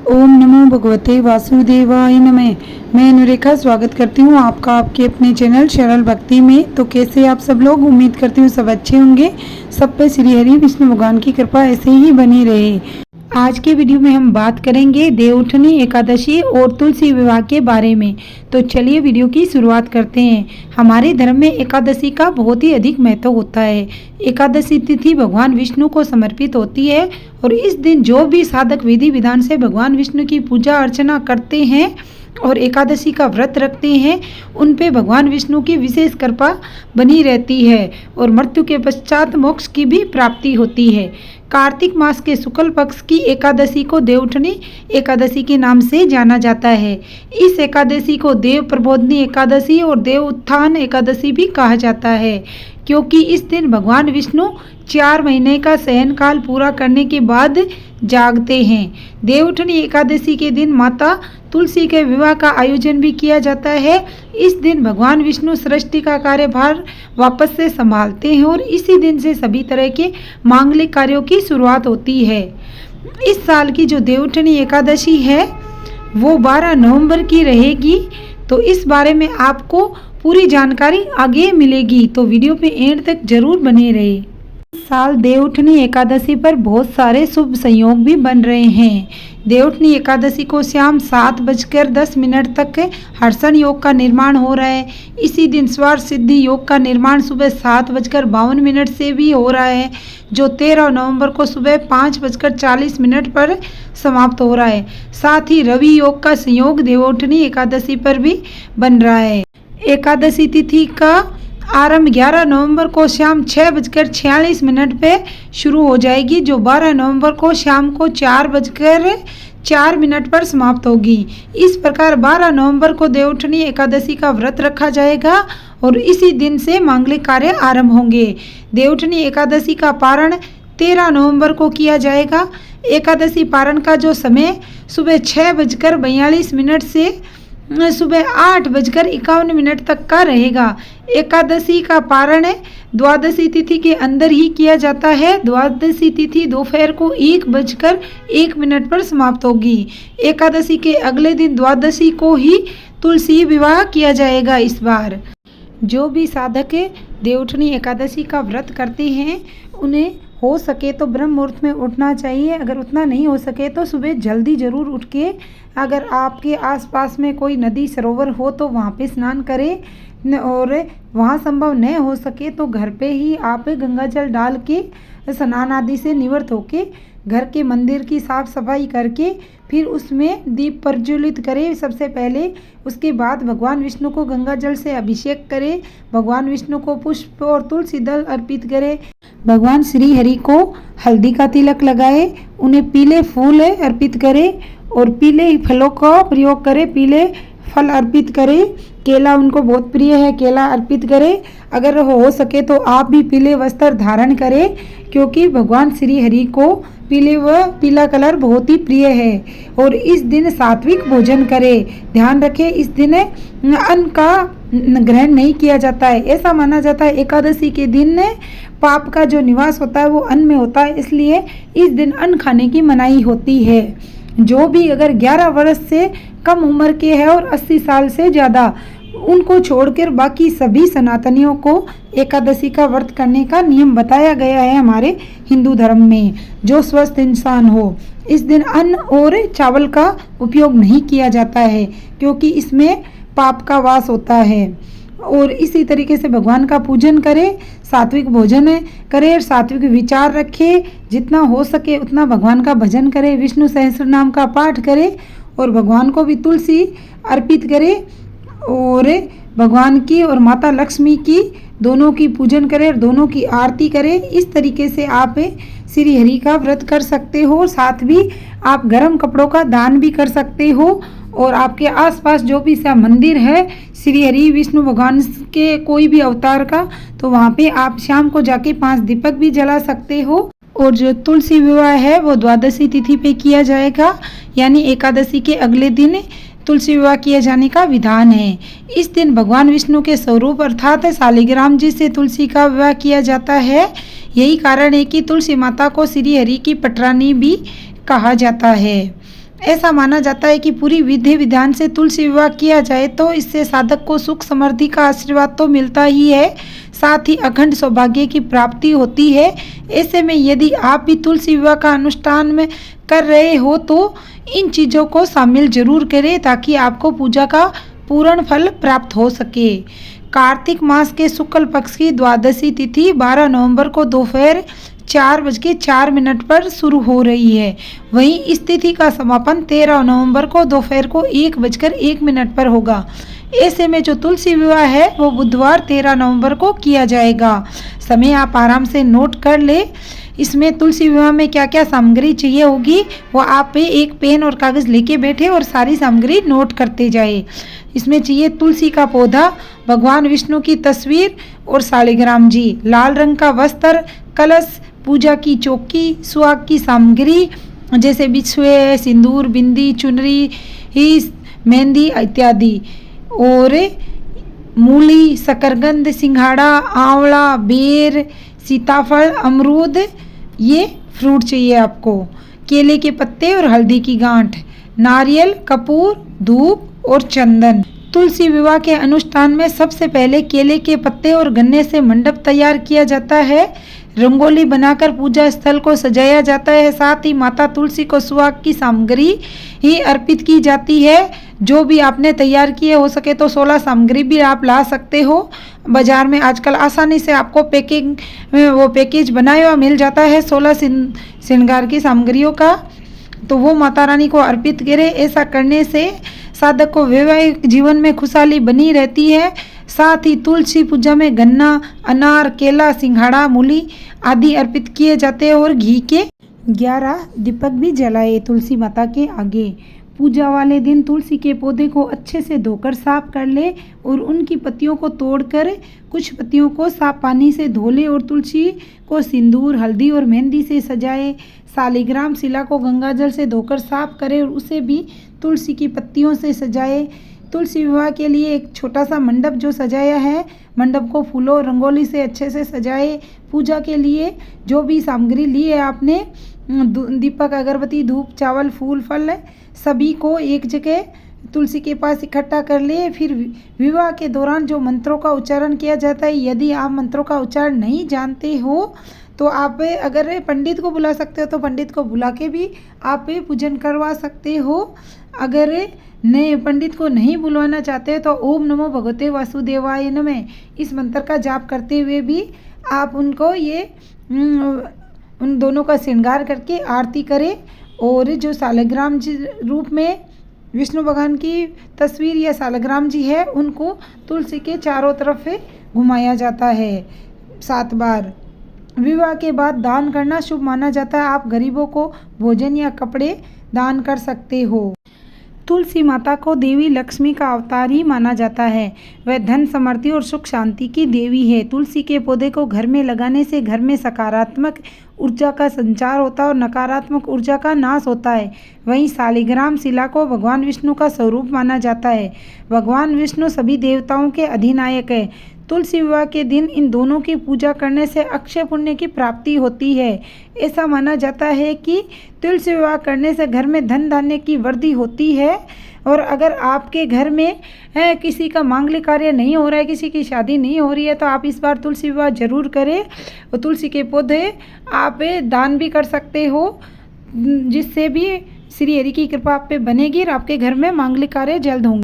ओम नमो भगवते वासुदेवाय नमः। मैं अनुरेखा स्वागत करती हूँ आपका आपके अपने चैनल सरल भक्ति में। तो कैसे आप सब लोग, उम्मीद करती हूँ सब अच्छे होंगे। सब पे श्री हरि विष्णु भगवान की कृपा ऐसे ही बनी रहे। आज के वीडियो में हम बात करेंगे देवउठनी एकादशी और तुलसी विवाह के बारे में। तो चलिए वीडियो की शुरुआत करते हैं। हमारे धर्म में एकादशी का बहुत ही अधिक महत्व होता है। एकादशी तिथि भगवान विष्णु को समर्पित होती है और इस दिन जो भी साधक विधि विधान से भगवान विष्णु की पूजा अर्चना करते हैं और एकादशी का व्रत रखते हैं, उन पे भगवान विष्णु की विशेष कृपा बनी रहती है और मृत्यु के पश्चात मोक्ष की भी प्राप्ति होती है। कार्तिक मास के शुक्ल पक्ष की एकादशी को देवउठनी एकादशी के नाम से जाना जाता है। इस एकादशी को देव प्रबोधनी एकादशी और देव उत्थान एकादशी भी कहा जाता है, क्योंकि इस दिन भगवान विष्णु 4 महीने का शयन काल पूरा करने के बाद जागते हैं। देवउठनी एकादशी के दिन माता तुलसी के विवाह का आयोजन भी किया जाता है। इस दिन भगवान विष्णु सृष्टि का कार्यभार वापस से संभालते हैं और इसी दिन से सभी तरह के मांगलिक कार्यों की शुरुआत होती है। इस साल की जो देवउठनी एकादशी है वो 12 नवंबर की रहेगी। तो इस बारे में आपको पूरी जानकारी आगे मिलेगी, तो वीडियो पे एंड तक जरूर बने रहे। इस साल देवउठनी एकादशी पर बहुत सारे शुभ संयोग भी बन रहे हैं। देवउठनी एकादशी को शाम 7:10 तक हर्षण योग का निर्माण हो रहा है। इसी दिन स्वर सिद्धि योग का निर्माण सुबह 7:52 से भी हो रहा है, जो 13 नवंबर को सुबह 5:40 पर समाप्त हो रहा है। साथ ही रवि योग का संयोग देवउठनी एकादशी पर भी बन रहा है। एकादशी तिथि का आरंभ 11 नवंबर को शाम 6:46 पे शुरू हो जाएगी, जो 12 नवंबर को शाम को 4:04 पर समाप्त होगी। इस प्रकार 12 नवंबर को देवउठनी एकादशी का व्रत रखा जाएगा और इसी दिन से मांगलिक कार्य आरंभ होंगे। देवउठनी एकादशी का पारण 13 नवंबर को किया जाएगा। एकादशी पारण का जो समय सुबह 6:42 से सुबह 8:51 तक का रहेगा। एकादशी का पारण द्वादशी तिथि के अंदर ही किया जाता है। द्वादशी तिथि दोपहर को 1:01 पर समाप्त होगी। एकादशी के अगले दिन द्वादशी को ही तुलसी विवाह किया जाएगा। इस बार जो भी साधक देवउठनी एकादशी का व्रत करते हैं उन्हें हो सके तो ब्रह्म मुहूर्त में उठना चाहिए। अगर उतना नहीं हो सके तो सुबह जल्दी ज़रूर उठ के, अगर आपके आसपास में कोई नदी सरोवर हो तो वहाँ पे स्नान करें और वहाँ संभव न हो सके तो घर पे ही आप गंगा जल डाल के स्नान आदि से निवृत्त होके घर के मंदिर की साफ़ सफाई करके फिर उसमें दीप प्रज्वलित करें सबसे पहले। उसके बाद भगवान विष्णु को गंगा जल से अभिषेक करें। भगवान विष्णु को पुष्प और तुलसी दल अर्पित करें। भगवान श्री हरि को हल्दी का तिलक लगाए, उन्हें पीले फूल अर्पित करें और पीले फलों का प्रयोग करें। पीले फल अर्पित करें। केला उनको बहुत प्रिय है, केला अर्पित करें। अगर हो सके तो आप भी पीले वस्त्र धारण करें, क्योंकि भगवान श्री हरि को पीला कलर बहुत ही प्रिय है। और इस दिन सात्विक भोजन करें। ध्यान रखें, इस दिन अन्न का ग्रहण नहीं किया जाता है। ऐसा माना जाता है एकादशी के दिन पाप का जो निवास होता है वो अन्न में होता है, इसलिए इस दिन अन्न खाने की मनाही होती है। जो भी अगर 11 वर्ष से कम उम्र के हैं और 80 साल से ज़्यादा, उनको छोड़कर बाकी सभी सनातनियों को एकादशी का व्रत करने का नियम बताया गया है हमारे हिंदू धर्म में। जो स्वस्थ इंसान हो, इस दिन अन्न और चावल का उपयोग नहीं किया जाता है, क्योंकि इसमें पाप का वास होता है। और इसी तरीके से भगवान का पूजन करें, सात्विक भोजन करें, सात्विक विचार रखें। जितना हो सके उतना भगवान का भजन करें, विष्णु सहस्त्र नाम का पाठ करें और भगवान को भी तुलसी अर्पित करें और भगवान की और माता लक्ष्मी की दोनों की पूजन करें और दोनों की आरती करें। इस तरीके से आप श्री हरि का व्रत कर सकते हो। साथ भी आप गर्म कपड़ों का दान भी कर सकते हो और आपके आसपास जो भी सा मंदिर है श्री हरि विष्णु भगवान के कोई भी अवतार का, तो वहाँ पे आप शाम को जाके 5 दीपक भी जला सकते हो। और जो तुलसी विवाह है वो द्वादशी तिथि पे किया जाएगा, यानी एकादशी के अगले दिन तुलसी विवाह किए जाने का विधान है। इस दिन भगवान विष्णु के स्वरूप अर्थात शालिग्राम जी से तुलसी का विवाह किया जाता है। यही कारण है कि तुलसी माता को श्री हरि की पटरानी भी कहा जाता है। ऐसा माना जाता है कि पूरी विधि विधान से तुलसी विवाह किया जाए तो इससे साधक को सुख समृद्धि का आशीर्वाद तो मिलता ही है, साथ ही अखंड सौभाग्य की प्राप्ति होती है। ऐसे में यदि आप भी तुलसी विवाह का अनुष्ठान में कर रहे हो तो इन चीज़ों को शामिल जरूर करें ताकि आपको पूजा का पूर्ण फल प्राप्त हो सके। कार्तिक मास के शुक्ल पक्ष की द्वादशी तिथि 12 नवंबर को दोपहर 4:04 पर शुरू हो रही है। वहीं इस तिथि का समापन 13 नवंबर को दोपहर को 1:01 पर होगा। ऐसे में जो तुलसी विवाह है वो बुधवार 13 नवंबर को किया जाएगा। समय आप आराम से नोट कर ले। इसमें तुलसी विवाह में क्या क्या सामग्री चाहिए होगी वो आप एक पेन और कागज़ लेके बैठे और सारी सामग्री नोट करते जाए। इसमें चाहिए तुलसी का पौधा, भगवान विष्णु की तस्वीर और शालिग्राम जी, लाल रंग का वस्त्र, कलश, पूजा की चौकी, सुहाग की सामग्री जैसे बिछुए, सिंदूर, बिंदी, चुनरी, मेहंदी इत्यादि, और मूली, शकरकंद, सिंघाड़ा, आंवला, बेर, सीताफल, अमरूद, ये फ्रूट चाहिए आपको, केले के पत्ते और हल्दी की गांठ, नारियल, कपूर, धूप और चंदन। तुलसी विवाह के अनुष्ठान में सबसे पहले केले के पत्ते और गन्ने से मंडप तैयार किया जाता है। रंगोली बनाकर पूजा स्थल को सजाया जाता है। साथ ही माता तुलसी को सुहाग की सामग्री ही अर्पित की जाती है। जो भी आपने तैयार किए हो सके तो 16 सामग्री भी आप ला सकते हो। बाजार में आजकल आसानी से आपको पैकेज बनाया हुआ मिल जाता है 16 श्रृंगार की सामग्रियों का, तो वो माता रानी को अर्पित करें। ऐसा करने से साधक को वैवाहिक जीवन में खुशहाली बनी रहती है। साथ ही तुलसी पूजा में गन्ना, अनार, केला, सिंघाड़ा, मूली आदि अर्पित किए जाते हैं और घी के 11 दीपक भी जलाए तुलसी माता के आगे। पूजा वाले दिन तुलसी के पौधे को अच्छे से धोकर साफ कर ले और उनकी पत्तियों को तोड़कर कुछ पत्तियों को साफ पानी से धो ले और तुलसी को सिंदूर, हल्दी और मेहंदी से सजाए। शालिग्राम शिला को गंगाजल से धोकर साफ करे और उसे भी तुलसी की पत्तियों से सजाए। तुलसी विवाह के लिए एक छोटा सा मंडप जो सजाया है, मंडप को फूलों और रंगोली से अच्छे से सजाए। पूजा के लिए जो भी सामग्री ली है आपने, दीपक, अगरबत्ती, धूप, चावल, फूल, फल, सभी को एक जगह तुलसी के पास इकट्ठा कर ले। फिर विवाह के दौरान जो मंत्रों का उच्चारण किया जाता है, यदि आप मंत्रों का उच्चारण नहीं जानते हो तो आप अगर पंडित को बुला सकते हो तो पंडित को बुला के भी आप पूजन करवा सकते हो। अगर नए पंडित को नहीं बुलवाना चाहते तो ओम नमो भगवते वासुदेवाय नमः इस मंत्र का जाप करते हुए भी आप उनको उन दोनों का श्रृंगार करके आरती करें। और जो शालिग्राम जी रूप में विष्णु भगवान की तस्वीर या शालिग्राम जी है, उनको तुलसी के चारों तरफ घुमाया जाता है 7 बार। विवाह के बाद दान करना शुभ माना जाता है। आप गरीबों को भोजन या कपड़े दान कर सकते हो। तुलसी माता को देवी लक्ष्मी का अवतार ही माना जाता है। वह धन, समृद्धि और सुख शांति की देवी है। तुलसी के पौधे को घर में लगाने से घर में सकारात्मक ऊर्जा का संचार होता है और नकारात्मक ऊर्जा का नाश होता है। वहीं शालिग्राम शिला को भगवान विष्णु का स्वरूप माना जाता है। भगवान विष्णु सभी देवताओं के अधिनायक है। तुलसी विवाह के दिन इन दोनों की पूजा करने से अक्षय पुण्य की प्राप्ति होती है। ऐसा माना जाता है कि तुलसी विवाह करने से घर में धन धान्य की वृद्धि होती है। और अगर आपके घर में किसी का मांगलिक कार्य नहीं हो रहा है, किसी की शादी नहीं हो रही है, तो आप इस बार तुलसी विवाह जरूर करें। और तुलसी के पौधे आप दान भी कर सकते हो, जिससे भी श्री हरि की कृपा आप पे बनेगी और आपके घर में मांगलिक कार्य जल्द होंगे।